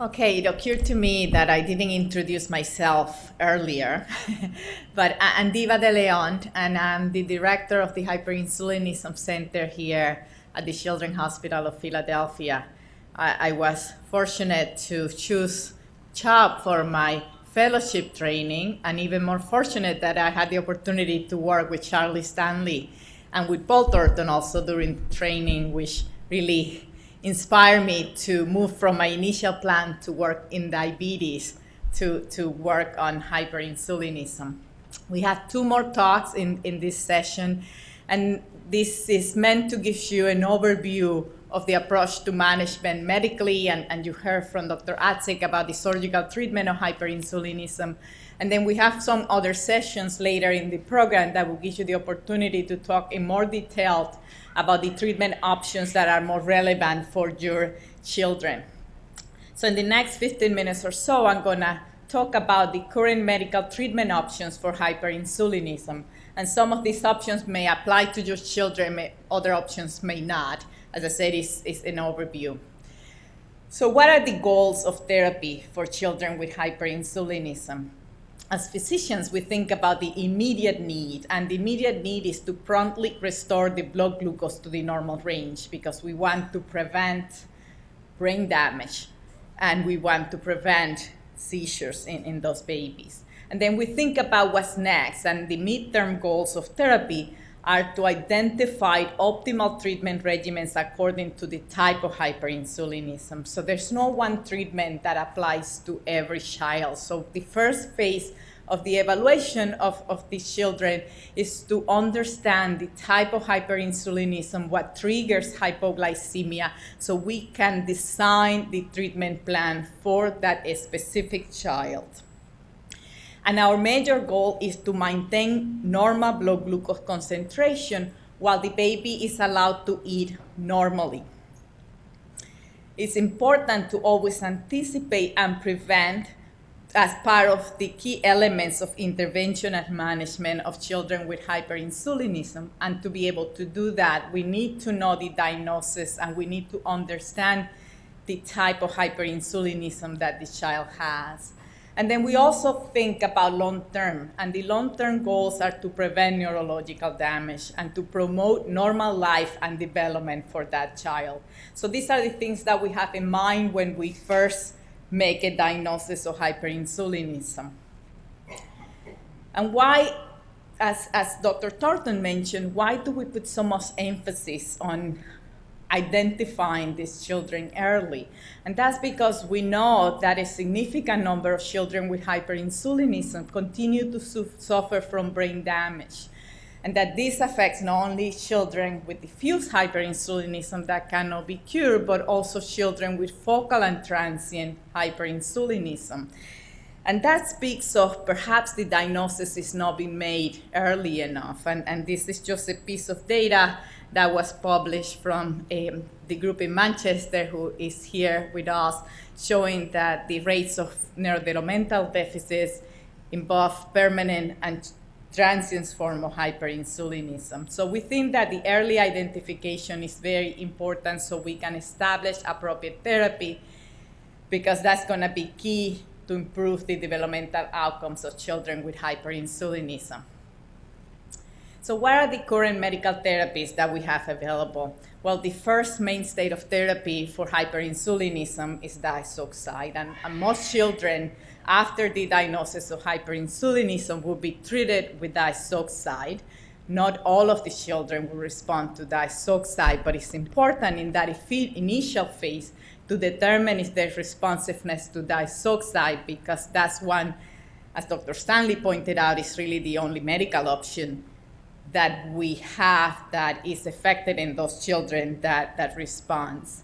Okay, it occurred to me that I didn't introduce myself earlier, but I'm Diva de León, and I'm the director of the Hyperinsulinism Center here at the Children's Hospital of Philadelphia. I was fortunate to choose CHOP for my fellowship training, and even more fortunate that I had the opportunity to work with Charlie Stanley and with Paul Thornton also during training, which really inspired me to move from my initial plan to work in diabetes to work on hyperinsulinism. We have two more talks in this session, and this is meant to give you an overview of the approach to management medically, and you heard from Dr. Atzek about the surgical treatment of hyperinsulinism. And then we have some other sessions later in the program that will give you the opportunity to talk in more detail about the treatment options that are more relevant for your children. So in the next 15 minutes or so, I'm gonna talk about the current medical treatment options for hyperinsulinism. And some of these options may apply to your children, other options may not. As I said, it's an overview. So what are the goals of therapy for children with hyperinsulinism? As physicians, we think about the immediate need, and the immediate need is to promptly restore the blood glucose to the normal range because we want to prevent brain damage and we want to prevent seizures in those babies. And then we think about what's next, and the midterm goals of therapy are to identify optimal treatment regimens according to the type of hyperinsulinism. So there's no one treatment that applies to every child. So the first phase of the evaluation of these children is to understand the type of hyperinsulinism, what triggers hypoglycemia, so we can design the treatment plan for that specific child. And our major goal is to maintain normal blood glucose concentration while the baby is allowed to eat normally. It's important to always anticipate and prevent as part of the key elements of intervention and management of children with hyperinsulinism. And to be able to do that, we need to know the diagnosis and we need to understand the type of hyperinsulinism that the child has. And then we also think about long-term, and the long-term goals are to prevent neurological damage and to promote normal life and development for that child. So these are the things that we have in mind when we first make a diagnosis of hyperinsulinism. And why, as Dr. Thornton mentioned, why do we put so much emphasis on identifying these children early? And that's because we know that a significant number of children with hyperinsulinism continue to suffer from brain damage, and that this affects not only children with diffuse hyperinsulinism that cannot be cured, but also children with focal and transient hyperinsulinism. And that speaks of perhaps the diagnosis is not being made early enough. And this is just a piece of data that was published from the group in Manchester who is here with us, showing that the rates of neurodevelopmental deficits in both permanent and transient form of hyperinsulinism. So we think that the early identification is very important so we can establish appropriate therapy, because that's going to be key to improve the developmental outcomes of children with hyperinsulinism. So what are the current medical therapies that we have available? Well, the first mainstay of therapy for hyperinsulinism is diazoxide, and most children after the diagnosis of hyperinsulinism will be treated with diazoxide. Not all of the children will respond to diazoxide, but it's important in that initial phase to determine if there's responsiveness to diazoxide, because that's one, as Dr. Stanley pointed out, is really the only medical option that we have that is effective in those children that responds.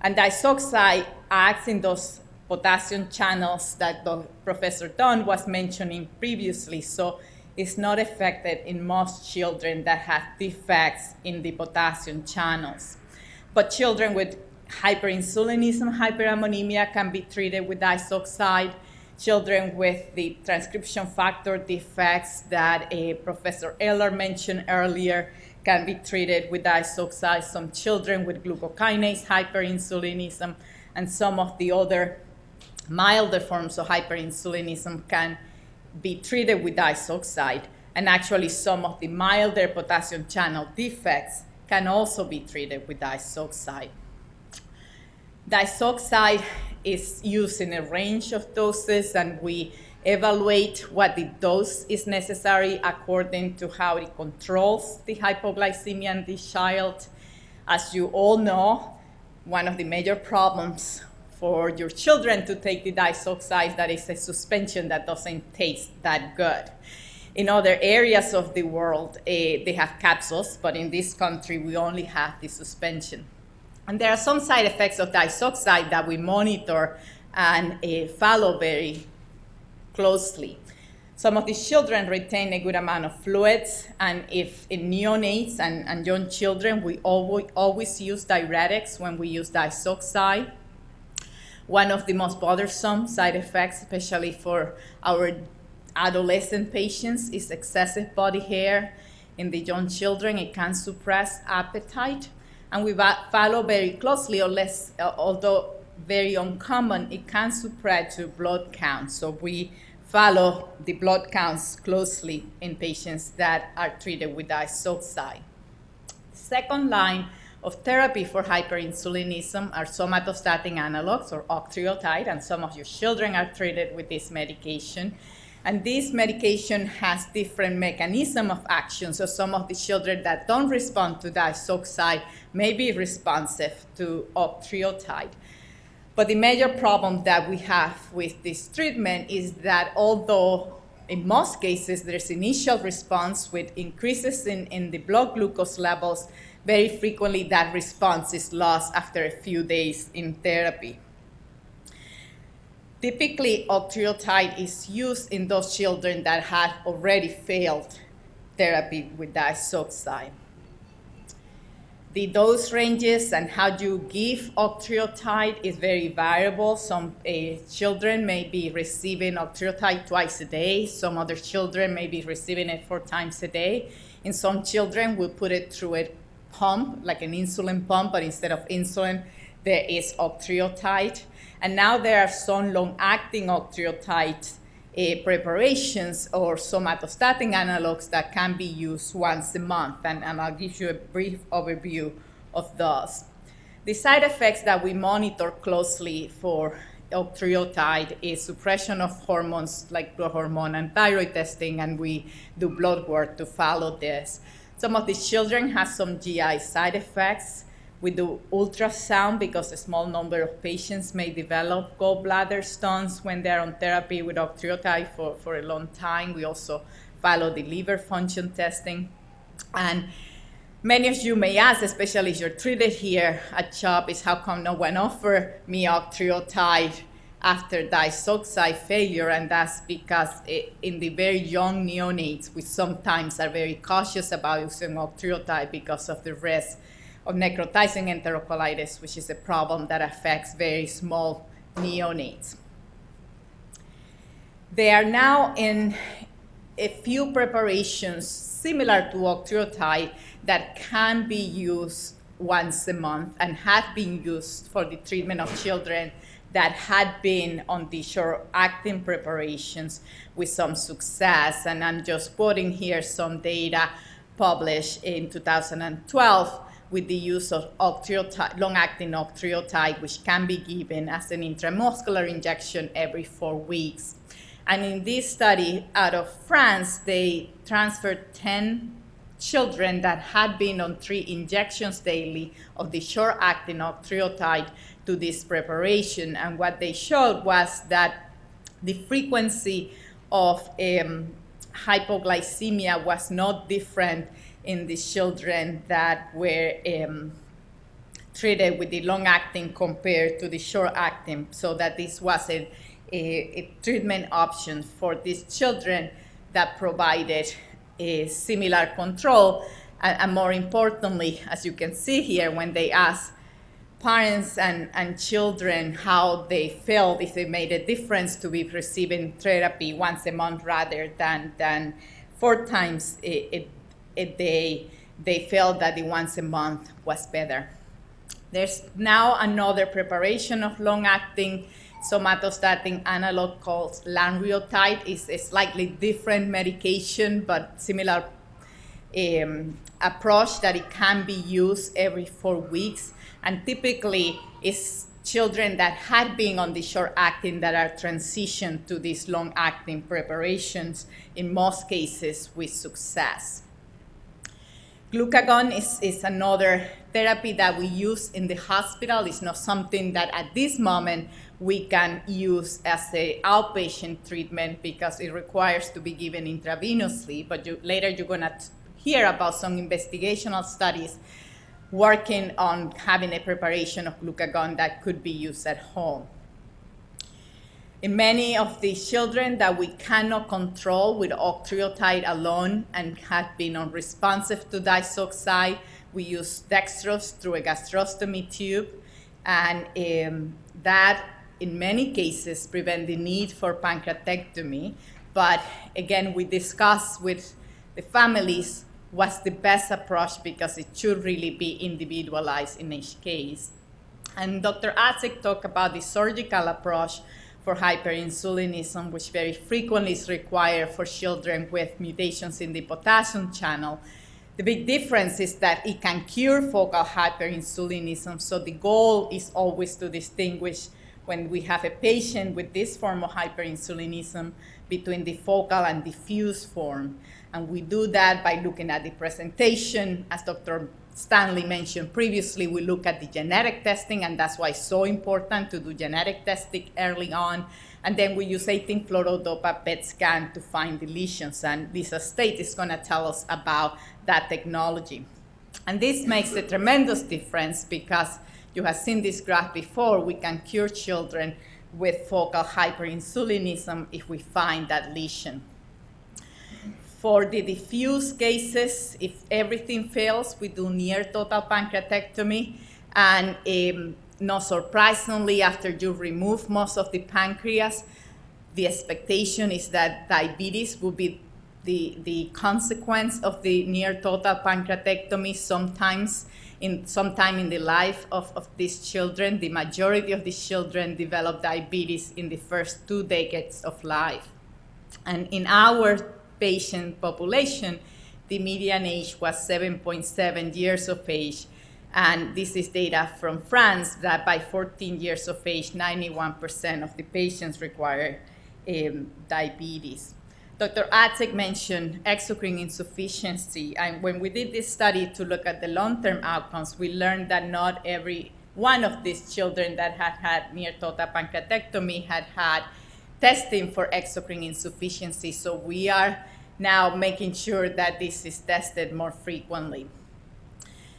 And diazoxide acts in those potassium channels that Professor Dunn was mentioning previously, so it's not effective in most children that have defects in the potassium channels. But children with hyperinsulinism, hyperammonemia can be treated with diazoxide. Children with the transcription factor defects that Professor Eller mentioned earlier can be treated with diazoxide. Some children with glucokinase hyperinsulinism, and some of the other milder forms of hyperinsulinism can be treated with disoxide, and actually some of the milder potassium channel defects can also be treated with disoxide. Disoxide is used in a range of doses, and we evaluate what the dose is necessary according to how it controls the hypoglycemia in the child. As you all know, one of the major problems for your children to take the disoxide, that is a suspension that doesn't taste that good. In other areas of the world, they have capsules, but in this country, we only have the suspension. And there are some side effects of disoxide that we monitor and follow very closely. Some of these children retain a good amount of fluids, and if in neonates and young children, we always use diuretics when we use disoxide. One of the most bothersome side effects, especially for our adolescent patients, is excessive body hair. In the young children, it can suppress appetite, and we follow very closely, although very uncommon, it can suppress to blood counts. So we follow the blood counts closely in patients that are treated with disoxide. Second line of therapy for hyperinsulinism are somatostatin analogs, or Octreotide, and some of your children are treated with this medication. And this medication has different mechanism of action, so some of the children that don't respond to disoxide may be responsive to Octreotide. But the major problem that we have with this treatment is that although in most cases there's initial response with increases in the blood glucose levels, very frequently that response is lost after a few days in therapy. Typically, Octreotide is used in those children that had already failed therapy with disoxide. The dose ranges and how you give Octreotide is very variable. Some children may be receiving Octreotide twice a day. Some other children may be receiving it 4 times a day. In some children, we'll put it through a pump, like an insulin pump, but instead of insulin, there is Octreotide. And now there are some long-acting Octreotide preparations or somatostatin analogs that can be used once a month, and I'll give you a brief overview of those. The side effects that we monitor closely for Octreotide is suppression of hormones like growth hormone and thyroid testing, and we do blood work to follow this. Some of these children have some GI side effects. We do ultrasound because a small number of patients may develop gallbladder stones when they're on therapy with Octreotide for a long time. We also follow the liver function testing. And many of you may ask, especially if you're treated here at CHOP, is how come no one offered me Octreotide after disoxide failure? And that's because in the very young neonates, we sometimes are very cautious about using Octreotide because of the risk of necrotizing enterocolitis, which is a problem that affects very small neonates. There are now in a few preparations similar to Octreotide that can be used once a month and have been used for the treatment of children that had been on the short-acting preparations with some success. And I'm just quoting here some data published in 2012 with the use of Octreotide, long-acting Octreotide, which can be given as an intramuscular injection every 4 weeks. And in this study out of France, they transferred 10 children that had been on 3 injections daily of the short-acting Octreotide to this preparation. And what they showed was that the frequency of hypoglycemia was not different in the children that were treated with the long-acting compared to the short-acting, so that this was a treatment option for these children that provided a similar control. And more importantly, as you can see here, when they asked parents and children how they felt, if they made a difference to be receiving therapy once a month rather than 4 times a day, they felt that the once a month was better. There's now another preparation of long-acting somatostatin analog called Longacting. It's a slightly different medication, but similar approach that it can be used every 4 weeks. And typically, it's children that had been on the short-acting that are transitioned to these long-acting preparations, in most cases with success. Glucagon is another therapy that we use in the hospital. It's not something that at this moment we can use as an outpatient treatment because it requires to be given intravenously, but later you're gonna hear about some investigational studies working on having a preparation of glucagon that could be used at home. In many of these children that we cannot control with Octreotide alone and have been unresponsive to disoxide, we use Dextrose through a gastrostomy tube, and that in many cases prevent the need for pancreatectomy. But again, we discuss with the families what's the best approach because it should really be individualized in each case. And Dr. Acek talked about the surgical approach for hyperinsulinism, which very frequently is required for children with mutations in the potassium channel. The big difference is that it can cure focal hyperinsulinism, so the goal is always to distinguish when we have a patient with this form of hyperinsulinism between the focal and diffuse form. And we do that by looking at the presentation. As Dr. Stanley mentioned previously, we look at the genetic testing, and that's why it's so important to do genetic testing early on. And then we use 18-fluorodopa PET scan to find the lesions, and Lisa State is going to tell us about that technology. And this makes a tremendous difference because you have seen this graph before. We can cure children with focal hyperinsulinism if we find that lesion. For the diffuse cases, if everything fails, we do near total pancreatectomy. And not surprisingly, after you remove most of the pancreas, the expectation is that diabetes will be the consequence of the near total pancreatectomy sometime in the life of these children. The majority of these children develop diabetes in the first 2 decades of life. And in our patient population, the median age was 7.7 years of age. And this is data from France that by 14 years of age, 91% of the patients require diabetes. Dr. Acek mentioned exocrine insufficiency. And when we did this study to look at the long-term outcomes, we learned that not every one of these children that had had near total pancreatectomy had had testing for exocrine insufficiency. So we are now making sure that this is tested more frequently.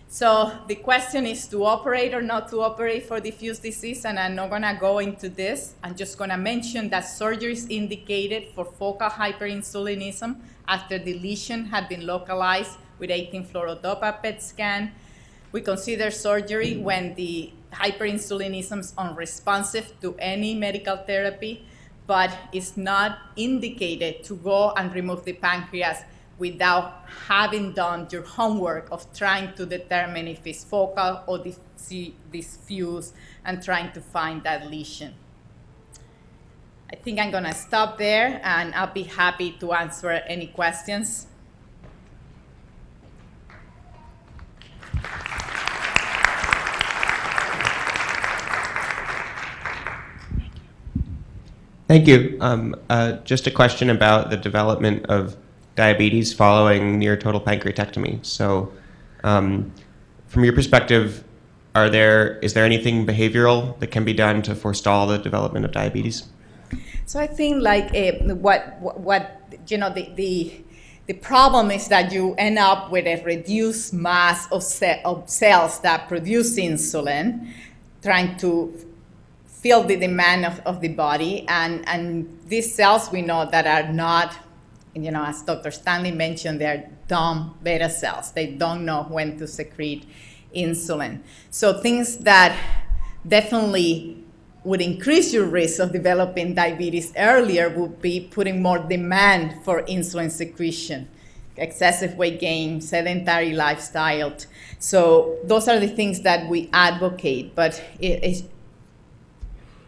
So the question is to operate or not to operate for diffuse disease, and I'm not gonna go into this. I'm just gonna mention that surgery is indicated for focal hyperinsulinism after the lesion had been localized with 18-fluorodopa PET scan. We consider surgery when the hyperinsulinism is unresponsive to any medical therapy, but it's not indicated to go and remove the pancreas without having done your homework of trying to determine if it's focal or diffuse and trying to find that lesion. I think I'm gonna stop there, and I'll be happy to answer any questions. Thank you. Just a question about the development of diabetes following near total pancreatectomy. So from your perspective, is there anything behavioral that can be done to forestall the development of diabetes? So I think like what you know, the problem is that you end up with a reduced mass of cells that produce insulin, trying to fill the demand of the body, and these cells we know that are not, you know, as Dr. Stanley mentioned, they're dumb beta cells. They don't know when to secrete insulin. So things that definitely would increase your risk of developing diabetes earlier would be putting more demand for insulin secretion, excessive weight gain, sedentary lifestyle. So those are the things that we advocate, but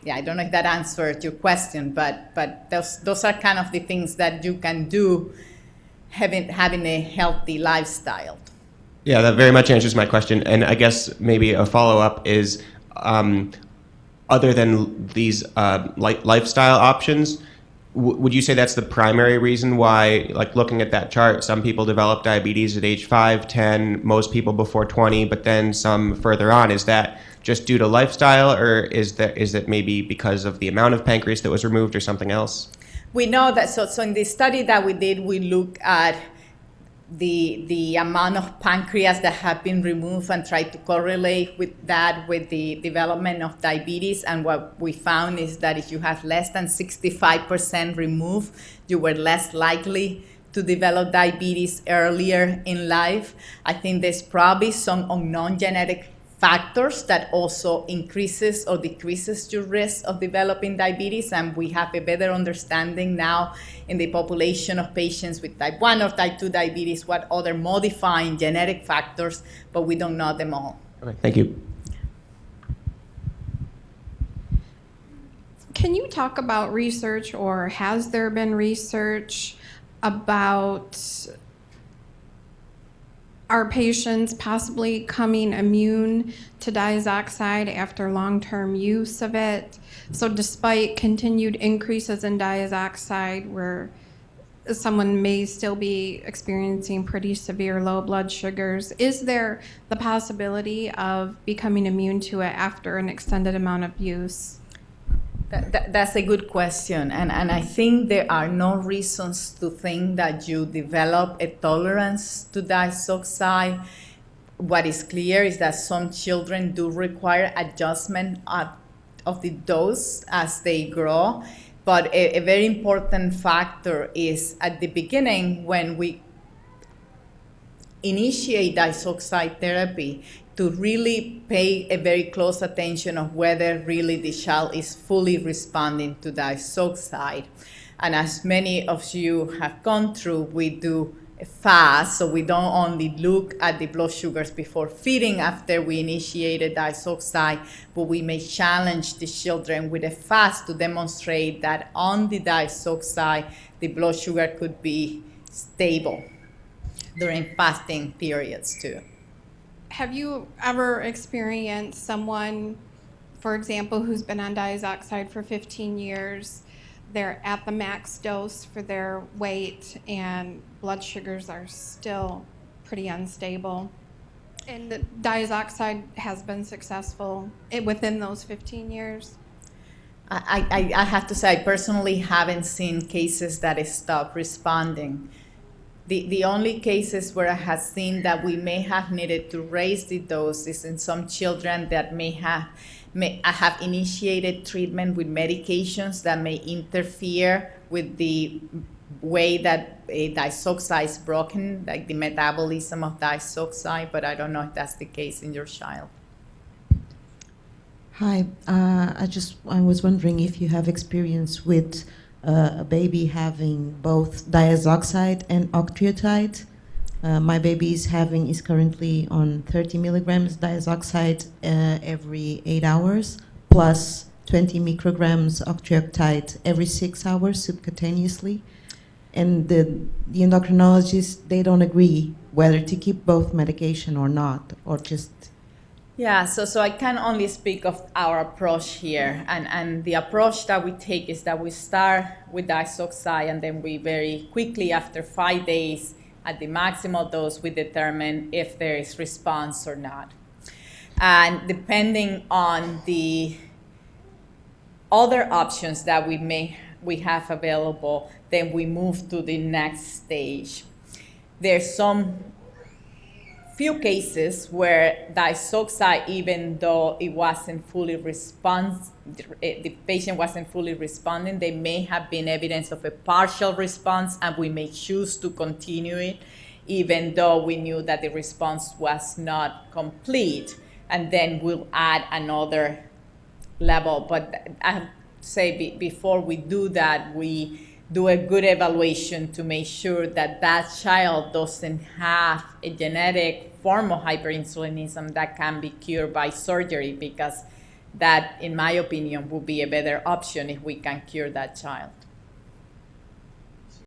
yeah, I don't know if that answered your question, but those are kind of the things that you can do having a healthy lifestyle. Yeah, that very much answers my question. And I guess maybe a follow-up is, other than these lifestyle options, would you say that's the primary reason why, like looking at that chart, some people develop diabetes at age 5, 10, most people before 20, but then some further on? Is that just due to lifestyle, or is it maybe because of the amount of pancreas that was removed or something else? We know that, so in the study that we did, we looked at the amount of pancreas that have been removed and tried to correlate with that with the development of diabetes. And what we found is that if you have less than 65% removed, you were less likely to develop diabetes earlier in life. I think there's probably some unknown genetic factors that also increases or decreases your risk of developing diabetes, and we have a better understanding now in the population of patients with type 1 or type 2 diabetes what other modifying genetic factors, but we don't know them all. Okay, thank you. Can you talk about research, or has there been research about are patients possibly coming immune to diazoxide after long-term use of it? So despite continued increases in diazoxide, where someone may still be experiencing pretty severe low blood sugars, is there the possibility of becoming immune to it after an extended amount of use? That's a good question, and I think there are no reasons to think that you develop a tolerance to diazoxide. What is clear is that some children do require adjustment of the dose as they grow, but a very important factor is at the beginning when we initiate diazoxide therapy, to really pay a very close attention of whether really the child is fully responding to diazoxide. And as many of you have gone through, we do a fast, so we don't only look at the blood sugars before feeding after we initiated diazoxide, but we may challenge the children with a fast to demonstrate that on the diazoxide, the blood sugar could be stable during fasting periods too. Have you ever experienced someone, for example, who's been on diazoxide for 15 years, they're at the max dose for their weight and blood sugars are still pretty unstable, and the diazoxide has been successful within those 15 years? I have to say, I personally haven't seen cases that stop responding. The only cases where I have seen that we may have needed to raise the dose is in some children that may have initiated treatment with medications that may interfere with the way that diazoxide is broken, like the metabolism of diazoxide, but I don't know if that's the case in your child. Hi, I was wondering if you have experience with a baby having both diazoxide and octreotide. My baby is currently on 30 milligrams diazoxide every 8 hours, plus 20 micrograms octreotide every 6 hours subcutaneously. And the endocrinologists, they don't agree whether to keep both medication or not, or just... Yeah, so I can only speak of our approach here. And the approach that we take is that we start with diazoxide, and then we very quickly, after 5 days, at the maximal dose, we determine if there is response or not. And depending on the other options that we have available, then we move to the next stage. There's some few cases where diazoxide, even though it wasn't fully the patient wasn't fully responding, there may have been evidence of a partial response, and we may choose to continue it, even though we knew that the response was not complete, and then we'll add another level. But I have to say, before we do that, we do a good evaluation to make sure that that child doesn't have a genetic form of hyperinsulinism that can be cured by surgery, because that, in my opinion, would be a better option if we can cure that child.